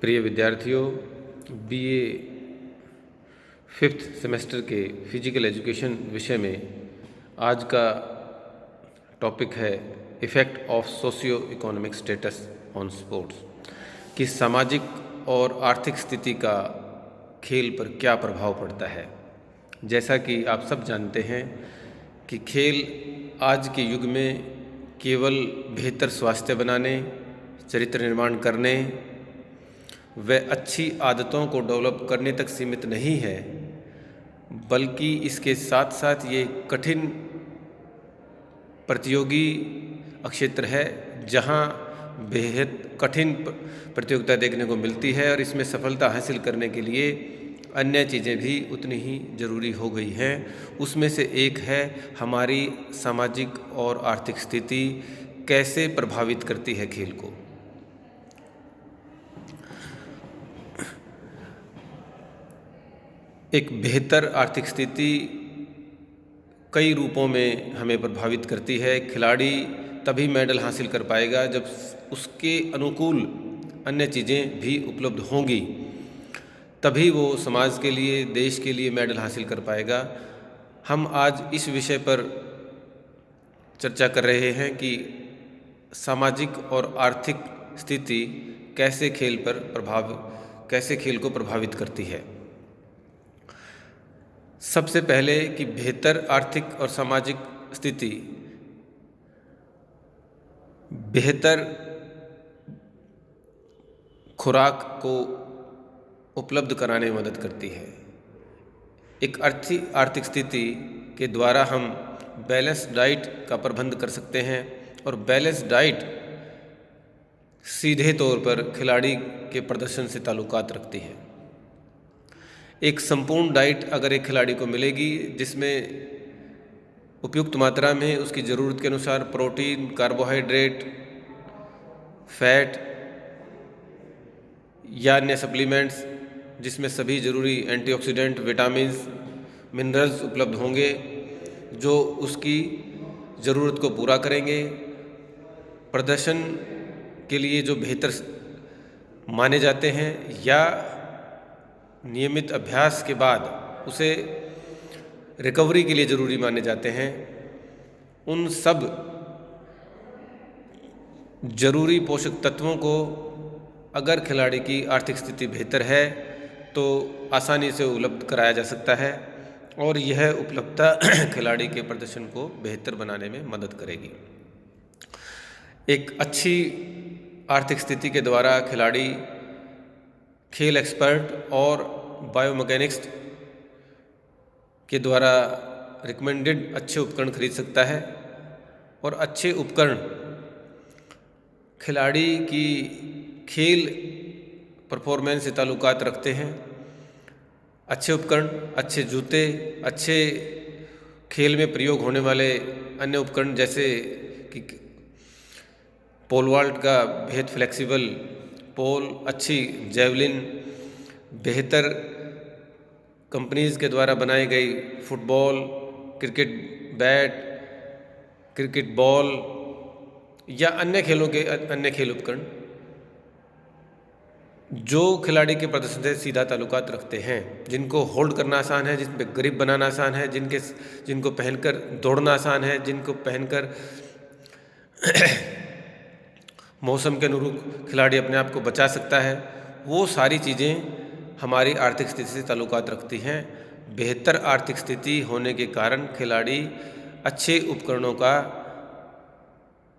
प्रिय विद्यार्थियों, BA fifth semester के फिजिकल एजुकेशन विषय में आज का टॉपिक है effect of socio economic status on sports, कि सामाजिक और आर्थिक स्थिति का खेल पर क्या प्रभाव पड़ता है। जैसा कि आप सब जानते हैं कि खेल आज के युग में केवल बेहतर स्वास्थ्य बनाने, चरित्र निर्माण करने व अच्छी आदतों को डेवलप करने तक सीमित नहीं है, बल्कि इसके साथ साथ ये कठिन प्रतियोगी क्षेत्र है जहाँ बेहद कठिन प्रतियोगिता देखने को मिलती है और इसमें सफलता हासिल करने के लिए अन्य चीज़ें भी उतनी ही ज़रूरी हो गई हैं। उसमें से एक है हमारी सामाजिक और आर्थिक स्थिति कैसे प्रभावित करती है खेल को। एक बेहतर आर्थिक स्थिति कई रूपों में हमें प्रभावित करती है। खिलाड़ी तभी मेडल हासिल कर पाएगा जब उसके अनुकूल अन्य चीज़ें भी उपलब्ध होंगी, तभी वो समाज के लिए, देश के लिए मेडल हासिल कर पाएगा। हम आज इस विषय पर चर्चा कर रहे हैं कि सामाजिक और आर्थिक स्थिति कैसे खेल को प्रभावित करती है। सबसे पहले कि बेहतर आर्थिक और सामाजिक स्थिति बेहतर खुराक को उपलब्ध कराने में मदद करती है। एक अच्छी आर्थिक स्थिति के द्वारा हम बैलेंस डाइट का प्रबंध कर सकते हैं और बैलेंस डाइट सीधे तौर पर खिलाड़ी के प्रदर्शन से ताल्लुकात रखती है। एक संपूर्ण डाइट अगर एक खिलाड़ी को मिलेगी जिसमें उपयुक्त मात्रा में उसकी ज़रूरत के अनुसार प्रोटीन, कार्बोहाइड्रेट, फैट या अन्य सप्लीमेंट्स, जिसमें सभी ज़रूरी एंटीऑक्सीडेंट, विटामिन्स, मिनरल्स उपलब्ध होंगे जो उसकी ज़रूरत को पूरा करेंगे, प्रदर्शन के लिए जो बेहतर माने जाते हैं या नियमित अभ्यास के बाद उसे रिकवरी के लिए ज़रूरी माने जाते हैं, उन सब ज़रूरी पोषक तत्वों को अगर खिलाड़ी की आर्थिक स्थिति बेहतर है तो आसानी से उपलब्ध कराया जा सकता है और यह उपलब्धता खिलाड़ी के प्रदर्शन को बेहतर बनाने में मदद करेगी। एक अच्छी आर्थिक स्थिति के द्वारा खिलाड़ी खेल एक्सपर्ट और बायोमैकेनिक्स के द्वारा रिकमेंडेड अच्छे उपकरण खरीद सकता है और अच्छे उपकरण खिलाड़ी की खेल परफॉर्मेंस से ताल्लुकात रखते हैं। अच्छे उपकरण, अच्छे जूते, अच्छे खेल में प्रयोग होने वाले अन्य उपकरण जैसे कि पोल वॉल्ट का बेहद फ्लेक्सिबल पोल, अच्छी जेवलिन, बेहतर कंपनीज़ के द्वारा बनाई गई football, cricket bat, cricket ball या अन्य खेल उपकरण जो खिलाड़ी के प्रदर्शन से सीधा ताल्लुकात रखते हैं, जिनको होल्ड करना आसान है, जिन पे ग्रिप बनाना आसान है, जिनको पहनकर दौड़ना आसान है, जिनको पहनकर मौसम के अनुरूप खिलाड़ी अपने आप को बचा सकता है, वो सारी चीज़ें हमारी आर्थिक स्थिति से ताल्लुकात रखती हैं। बेहतर आर्थिक स्थिति होने के कारण खिलाड़ी अच्छे उपकरणों का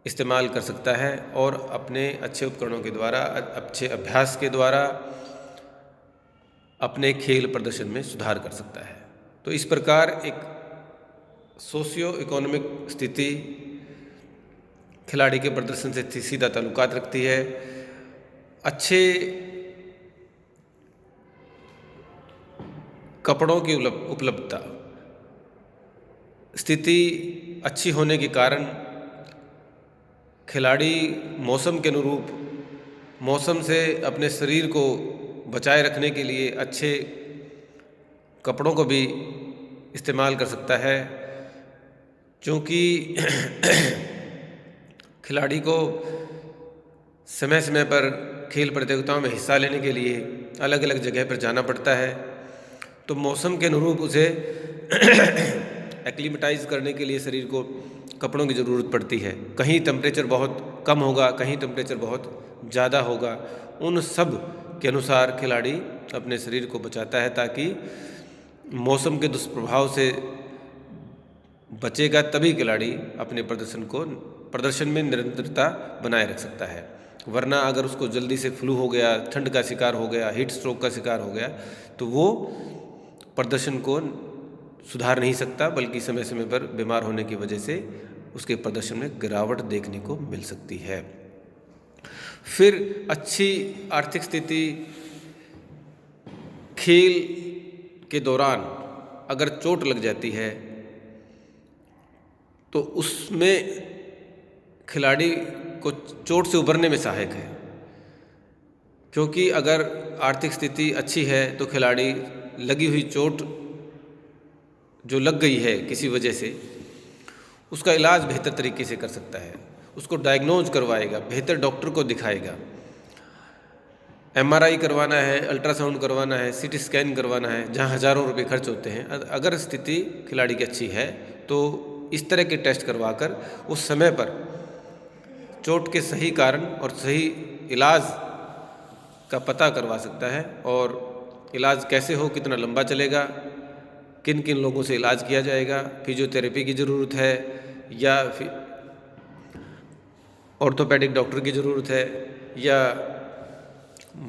इस्तेमाल कर सकता है और अपने अच्छे उपकरणों के द्वारा, अच्छे अभ्यास के द्वारा अपने खेल प्रदर्शन में सुधार कर सकता है। तो इस प्रकार एक सोशियो इकोनॉमिक स्थिति खिलाड़ी के प्रदर्शन से सीधा ताल्लुकात रखती है। अच्छे कपड़ों की उपलब्धता स्थिति अच्छी होने के कारण खिलाड़ी मौसम के अनुरूप, मौसम से अपने शरीर को बचाए रखने के लिए अच्छे कपड़ों को भी इस्तेमाल कर सकता है, क्योंकि खिलाड़ी को समय समय पर खेल प्रतियोगिताओं में हिस्सा लेने के लिए अलग अलग जगह पर जाना पड़ता है। तो मौसम के अनुरूप उसे एक्लीमेटाइज करने के लिए शरीर को कपड़ों की ज़रूरत पड़ती है। कहीं टेम्परेचर बहुत कम होगा, कहीं टेम्परेचर बहुत ज़्यादा होगा। उन सब के अनुसार खिलाड़ी अपने शरीर को बचाता है ताकि मौसम के दुष्प्रभाव से बचेगा, तभी खिलाड़ी अपने प्रदर्शन में निरंतरता बनाए रख सकता है। वरना अगर उसको जल्दी से फ्लू हो गया, ठंड का शिकार हो गया, हीट स्ट्रोक का शिकार हो गया, तो वो प्रदर्शन को सुधार नहीं सकता, बल्कि समय समय पर बीमार होने की वजह से उसके प्रदर्शन में गिरावट देखने को मिल सकती है। फिर अच्छी आर्थिक स्थिति खेल के दौरान अगर चोट लग जाती है तो उसमें खिलाड़ी को चोट से उबरने में सहायक है, क्योंकि अगर आर्थिक स्थिति अच्छी है तो खिलाड़ी लगी हुई चोट जो लग गई है किसी वजह से, उसका इलाज बेहतर तरीके से कर सकता है, उसको डायग्नोज करवाएगा, बेहतर डॉक्टर को दिखाएगा। MRI करवाना है, अल्ट्रासाउंड करवाना है, CT स्कैन करवाना है, जहाँ हज़ारों रुपए खर्च होते हैं। अगर स्थिति खिलाड़ी की अच्छी है तो इस तरह के टेस्ट करवाकर उस समय पर चोट के सही कारण और सही इलाज का पता करवा सकता है। और इलाज कैसे हो, कितना लंबा चलेगा, किन किन लोगों से इलाज किया जाएगा, फिजियोथेरेपी की ज़रूरत है या फिर ऑर्थोपेडिक डॉक्टर की ज़रूरत है या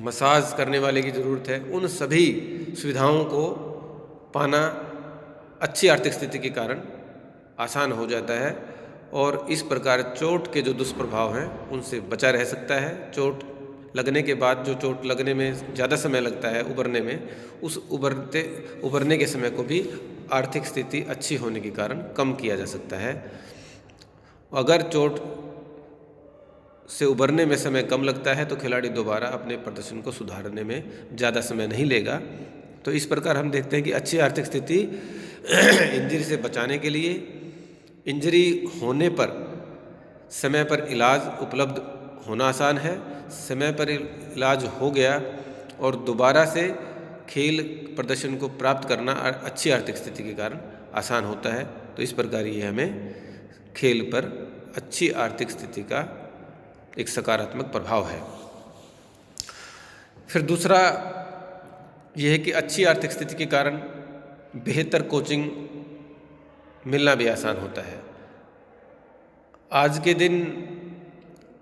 मसाज करने वाले की ज़रूरत है, उन सभी सुविधाओं को पाना अच्छी आर्थिक स्थिति के कारण आसान हो जाता है। और इस प्रकार चोट के जो दुष्प्रभाव हैं उनसे बचा रह सकता है। चोट लगने के बाद जो चोट लगने में ज़्यादा समय लगता है उबरने में, उस उबरने के समय को भी आर्थिक स्थिति अच्छी होने के कारण कम किया जा सकता है। अगर चोट से उबरने में समय कम लगता है तो खिलाड़ी दोबारा अपने प्रदर्शन को सुधारने में ज़्यादा समय नहीं लेगा। तो इस प्रकार हम देखते हैं कि अच्छी आर्थिक स्थिति इंजरी से बचाने के लिए, इंजरी होने पर समय पर इलाज उपलब्ध होना आसान है। समय पर इलाज हो गया और दोबारा से खेल प्रदर्शन को प्राप्त करना अच्छी आर्थिक स्थिति के कारण आसान होता है। तो इस प्रकार ये हमें खेल पर अच्छी आर्थिक स्थिति का एक सकारात्मक प्रभाव है। फिर दूसरा यह है कि अच्छी आर्थिक स्थिति के कारण बेहतर कोचिंग मिलना भी आसान होता है। आज के दिन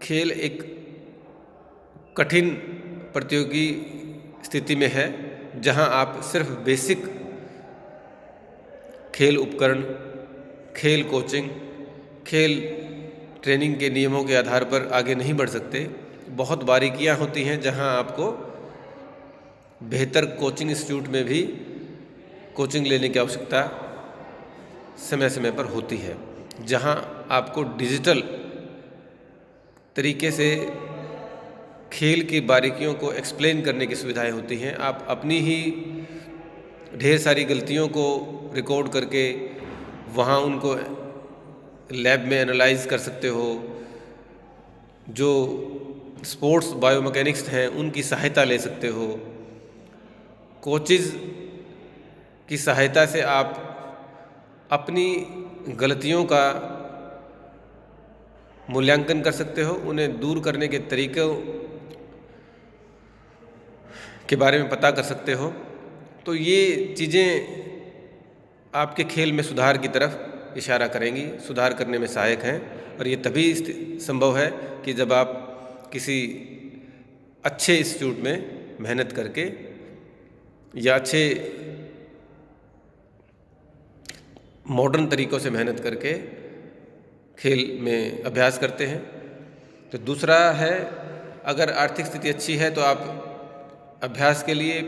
खेल एक कठिन प्रतियोगी स्थिति में है, जहां आप सिर्फ बेसिक खेल उपकरण, खेल कोचिंग, खेल ट्रेनिंग के नियमों के आधार पर आगे नहीं बढ़ सकते। बहुत बारीकियां होती हैं जहां आपको बेहतर कोचिंग इंस्टीट्यूट में भी कोचिंग लेने की आवश्यकता समय समय पर होती है, जहां आपको डिजिटल तरीके से खेल की बारीकियों को एक्सप्लेन करने की सुविधाएं होती हैं। आप अपनी ही ढेर सारी गलतियों को रिकॉर्ड करके वहां उनको लैब में एनालाइज कर सकते हो। जो स्पोर्ट्स बायोमैकेनिक्स हैं उनकी सहायता ले सकते हो। कोचेज़ की सहायता से आप अपनी गलतियों का मूल्यांकन कर सकते हो, उन्हें दूर करने के तरीक़ों के बारे में पता कर सकते हो। तो ये चीज़ें आपके खेल में सुधार की तरफ इशारा करेंगी, सुधार करने में सहायक हैं। और ये तभी संभव है कि जब आप किसी अच्छे इंस्टीट्यूट में मेहनत करके या अच्छे मॉडर्न तरीक़ों से मेहनत करके खेल में अभ्यास करते हैं। तो दूसरा है, अगर आर्थिक स्थिति अच्छी है तो आप अभ्यास के लिए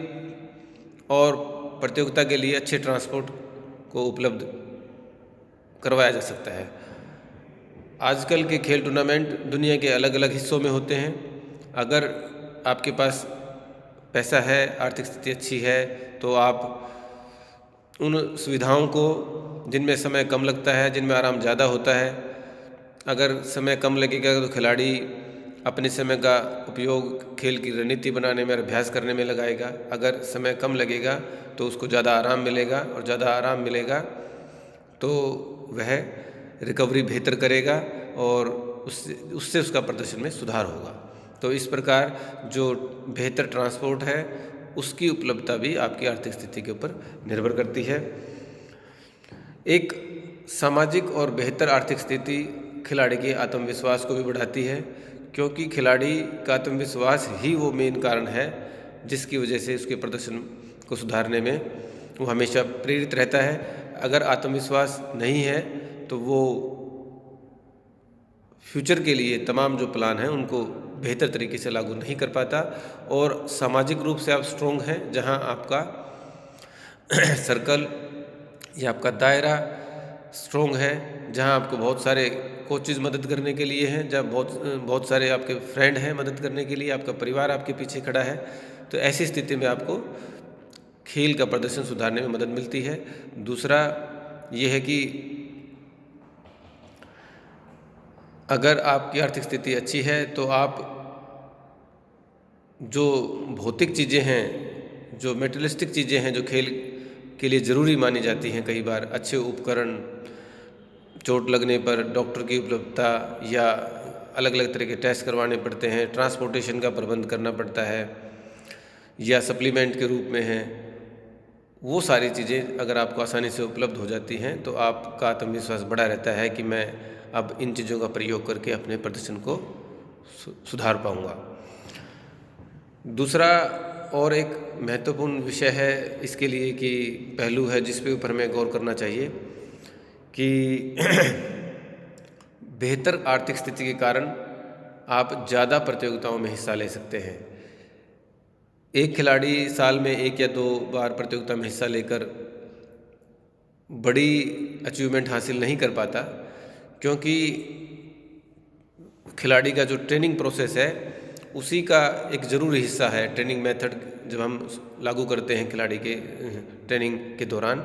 और प्रतियोगिता के लिए अच्छे ट्रांसपोर्ट को उपलब्ध करवाया जा सकता है। आजकल के खेल टूर्नामेंट दुनिया के अलग अलग हिस्सों में होते हैं। अगर आपके पास पैसा है, आर्थिक स्थिति अच्छी है, तो आप उन सुविधाओं को जिनमें समय कम लगता है, जिनमें आराम ज़्यादा होता है, अगर समय कम लगेगा तो खिलाड़ी अपने समय का उपयोग खेल की रणनीति बनाने में और अभ्यास करने में लगाएगा। अगर समय कम लगेगा तो उसको ज़्यादा आराम मिलेगा, और ज़्यादा आराम मिलेगा तो वह रिकवरी बेहतर करेगा और उससे उसका प्रदर्शन में सुधार होगा। तो इस प्रकार जो बेहतर ट्रांसपोर्ट है उसकी उपलब्धता भी आपकी आर्थिक स्थिति के ऊपर निर्भर करती है। एक सामाजिक और बेहतर आर्थिक स्थिति खिलाड़ी के आत्मविश्वास को भी बढ़ाती है, क्योंकि खिलाड़ी का आत्मविश्वास ही वो मेन कारण है जिसकी वजह से उसके प्रदर्शन को सुधारने में वो हमेशा प्रेरित रहता है। अगर आत्मविश्वास नहीं है तो वो फ्यूचर के लिए तमाम जो प्लान हैं उनको बेहतर तरीके से लागू नहीं कर पाता। और सामाजिक रूप से आप स्ट्रोंग हैं, जहां आपका सर्कल या आपका दायरा स्ट्रोंग है, जहां आपको बहुत सारे कोचेज़ मदद करने के लिए हैं, जहाँ बहुत सारे आपके फ्रेंड हैं मदद करने के लिए, आपका परिवार आपके पीछे खड़ा है, तो ऐसी स्थिति में आपको खेल का प्रदर्शन सुधारने में मदद मिलती है। दूसरा ये है कि अगर आपकी आर्थिक स्थिति अच्छी है तो आप जो भौतिक चीज़ें हैं, जो मेटेरियलिस्टिक चीज़ें हैं, जो खेल के लिए ज़रूरी मानी जाती हैं, कई बार अच्छे उपकरण, चोट लगने पर डॉक्टर की उपलब्धता या अलग अलग तरह के टेस्ट करवाने पड़ते हैं, ट्रांसपोर्टेशन का प्रबंध करना पड़ता है या सप्लीमेंट के रूप में है, वो सारी चीज़ें अगर आपको आसानी से उपलब्ध हो जाती हैं तो आपका आत्मविश्वास बढ़ा रहता है कि मैं अब इन चीज़ों का प्रयोग करके अपने प्रदर्शन को सुधार पाऊँगा। दूसरा और एक महत्वपूर्ण विषय है इसके लिए कि पहलू है जिस पे ऊपर हमें गौर करना चाहिए कि बेहतर आर्थिक स्थिति के कारण आप ज़्यादा प्रतियोगिताओं में हिस्सा ले सकते हैं। एक खिलाड़ी साल में 1 या 2 बार प्रतियोगिता में हिस्सा लेकर बड़ी अचीवमेंट हासिल नहीं कर पाता, क्योंकि खिलाड़ी का जो ट्रेनिंग प्रोसेस है उसी का एक ज़रूरी हिस्सा है। ट्रेनिंग मेथड जब हम लागू करते हैं खिलाड़ी के ट्रेनिंग के दौरान,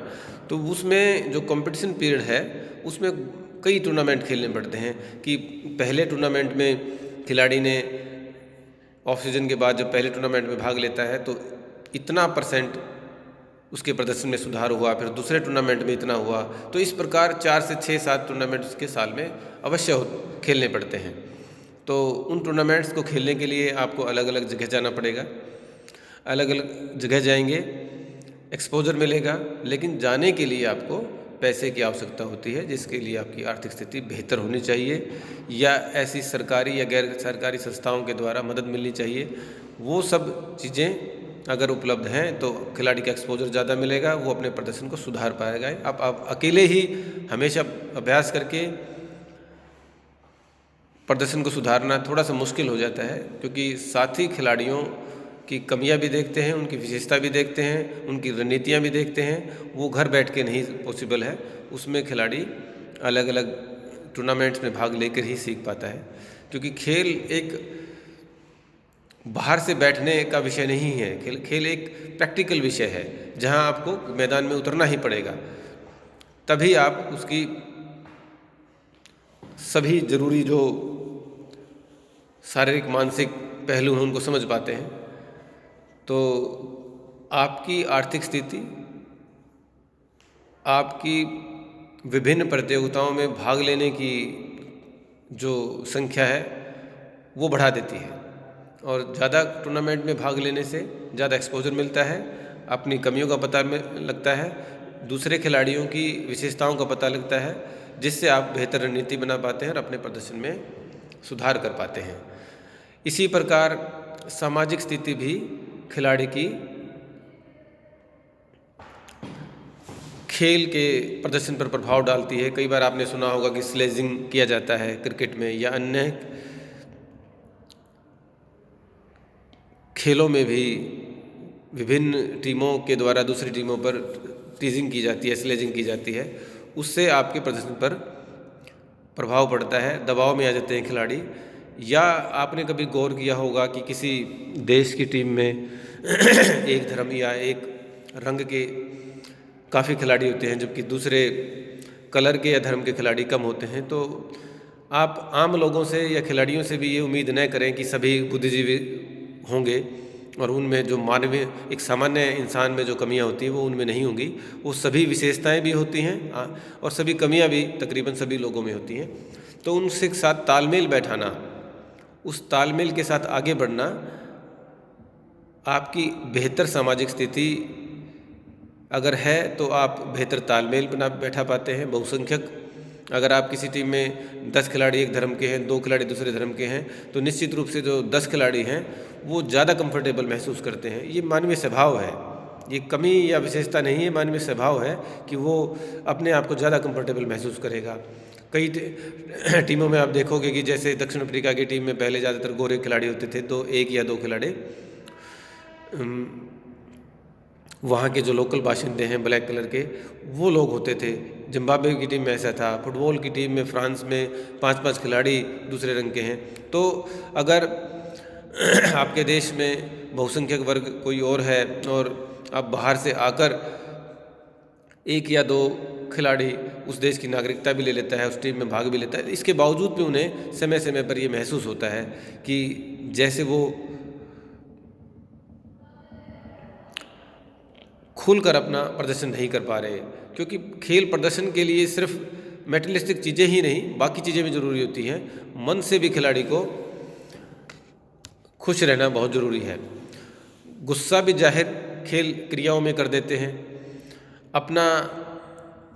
तो उसमें जो कंपटीशन पीरियड है उसमें कई टूर्नामेंट खेलने पड़ते हैं कि पहले टूर्नामेंट में खिलाड़ी ने ऑफ सीजन के बाद जब पहले टूर्नामेंट में भाग लेता है तो इतना % उसके प्रदर्शन में सुधार हुआ, फिर दूसरे टूर्नामेंट में इतना हुआ। तो इस प्रकार 4 से 6-7 टूर्नामेंट उसके साल में अवश्य खेलने पड़ते हैं। तो उन टूर्नामेंट्स को खेलने के लिए आपको अलग अलग जगह जाना पड़ेगा, अलग अलग जगह जाएंगे, एक्सपोजर मिलेगा, लेकिन जाने के लिए आपको पैसे की आवश्यकता होती है, जिसके लिए आपकी आर्थिक स्थिति बेहतर होनी चाहिए या ऐसी सरकारी या गैर सरकारी संस्थाओं के द्वारा मदद मिलनी चाहिए। वो सब चीज़ें अगर उपलब्ध हैं तो खिलाड़ी का एक्सपोजर ज़्यादा मिलेगा, वो अपने प्रदर्शन को सुधार पाएगा। आप अकेले ही हमेशा अभ्यास करके प्रदर्शन को सुधारना थोड़ा सा मुश्किल हो जाता है, क्योंकि साथी खिलाड़ियों की कमियां भी देखते हैं, उनकी विशेषता भी देखते हैं, उनकी रणनीतियां भी देखते हैं। वो घर बैठ के नहीं पॉसिबल है, उसमें खिलाड़ी अलग अलग टूर्नामेंट्स में भाग लेकर ही सीख पाता है। क्योंकि खेल एक बाहर से बैठने का विषय नहीं है, खेल एक प्रैक्टिकल विषय है जहां आपको मैदान में उतरना ही पड़ेगा, तभी आप उसकी सभी जरूरी जो शारीरिक मानसिक पहलू हैं उनको समझ पाते हैं। तो आपकी आर्थिक स्थिति आपकी विभिन्न प्रतियोगिताओं में भाग लेने की जो संख्या है वो बढ़ा देती है, और ज़्यादा टूर्नामेंट में भाग लेने से ज़्यादा एक्सपोजर मिलता है, अपनी कमियों का पता लगता है, दूसरे खिलाड़ियों की विशेषताओं का पता लगता है, जिससे आप बेहतर रणनीति बना पाते हैं और अपने प्रदर्शन में सुधार कर पाते हैं। इसी प्रकार सामाजिक स्थिति भी खिलाड़ी की खेल के प्रदर्शन पर प्रभाव डालती है। कई बार आपने सुना होगा कि स्लेजिंग किया जाता है क्रिकेट में या अन्य खेलों में भी विभिन्न टीमों के द्वारा दूसरी टीमों पर टीजिंग की जाती है, स्लेजिंग की जाती है। उससे आपके प्रदर्शन पर प्रभाव पड़ता है, दबाव में आ जाते हैं खिलाड़ी। या आपने कभी गौर किया होगा कि किसी देश की टीम में एक धर्म या एक रंग के काफ़ी खिलाड़ी होते हैं, जबकि दूसरे कलर के या धर्म के खिलाड़ी कम होते हैं। तो आप आम लोगों से या खिलाड़ियों से भी ये उम्मीद न करें कि सभी बुद्धिजीवी होंगे और उनमें जो मानवीय एक सामान्य इंसान में जो कमियां होती हैं वो उनमें नहीं होंगी। वो सभी विशेषताएं भी होती हैं और सभी कमियां भी तकरीबन सभी लोगों में होती हैं। तो उनसे साथ तालमेल बैठाना, उस तालमेल के साथ आगे बढ़ना आपकी बेहतर सामाजिक स्थिति अगर है तो आप बेहतर तालमेल बना बैठा पाते हैं। बहुसंख्यक अगर आप किसी टीम में 10 खिलाड़ी एक धर्म के हैं, 2 खिलाड़ी दूसरे धर्म के हैं, तो निश्चित रूप से जो 10 खिलाड़ी हैं वो ज़्यादा कंफर्टेबल महसूस करते हैं। ये मानवीय स्वभाव है, ये कमी या विशेषता नहीं है, मानवीय स्वभाव है कि वो अपने आप को ज़्यादा कंफर्टेबल महसूस करेगा। कई टीमों में आप देखोगे कि जैसे दक्षिण अफ्रीका की टीम में पहले ज़्यादातर गोरे खिलाड़ी होते थे, तो 1 या 2 खिलाड़ी वहाँ के जो लोकल बाशिंदे हैं ब्लैक कलर के वो लोग होते थे। जिम्बाब्वे की टीम में ऐसा था, फुटबॉल की टीम में फ्रांस में 5-5 खिलाड़ी दूसरे रंग के हैं। तो अगर आपके देश में बहुसंख्यक वर्ग कोई और है और आप बाहर से आकर 1 या 2 खिलाड़ी उस देश की नागरिकता भी ले लेता है, उस टीम में भाग भी लेता है, इसके बावजूद भी उन्हें समय समय पर ये महसूस होता है कि जैसे वो खुलकर अपना प्रदर्शन नहीं कर पा रहे। क्योंकि खेल प्रदर्शन के लिए सिर्फ मेटेरियलिस्टिक चीज़ें ही नहीं, बाकी चीज़ें भी ज़रूरी होती हैं। मन से भी खिलाड़ी को खुश रहना बहुत ज़रूरी है। गुस्सा भी जाहिर खेल क्रियाओं में कर देते हैं। अपना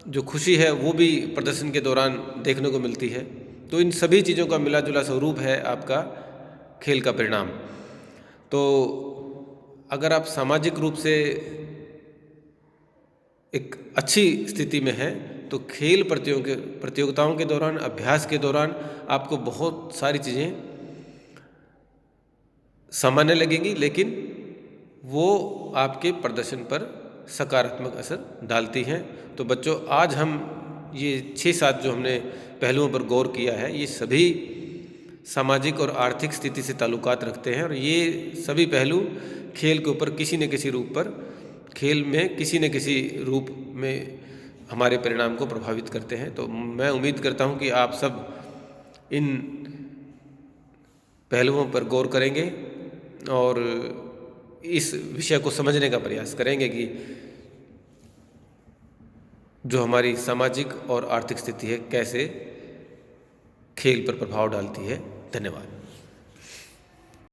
जो खुशी है वो भी प्रदर्शन के दौरान देखने को मिलती है। तो इन सभी चीज़ों का मिला जुला स्वरूप है आपका खेल का परिणाम। तो अगर आप सामाजिक रूप से एक अच्छी स्थिति में है तो खेल प्रतियोगिताओं के दौरान, अभ्यास के दौरान आपको बहुत सारी चीज़ें सामान्य लगेंगी, लेकिन वो आपके प्रदर्शन पर सकारात्मक असर डालती हैं। तो बच्चों, आज हम ये 6-7 जो हमने पहलुओं पर गौर किया है, ये सभी सामाजिक और आर्थिक स्थिति से ताल्लुकात रखते हैं और ये सभी पहलू खेल के ऊपर किसी न किसी रूप पर, खेल में किसी न किसी रूप में हमारे परिणाम को प्रभावित करते हैं। तो मैं उम्मीद करता हूँ कि आप सब इन पहलुओं पर गौर करेंगे और इस विषय को समझने का प्रयास करेंगे कि जो हमारी सामाजिक और आर्थिक स्थिति है कैसे खेल पर प्रभाव डालती है। धन्यवाद।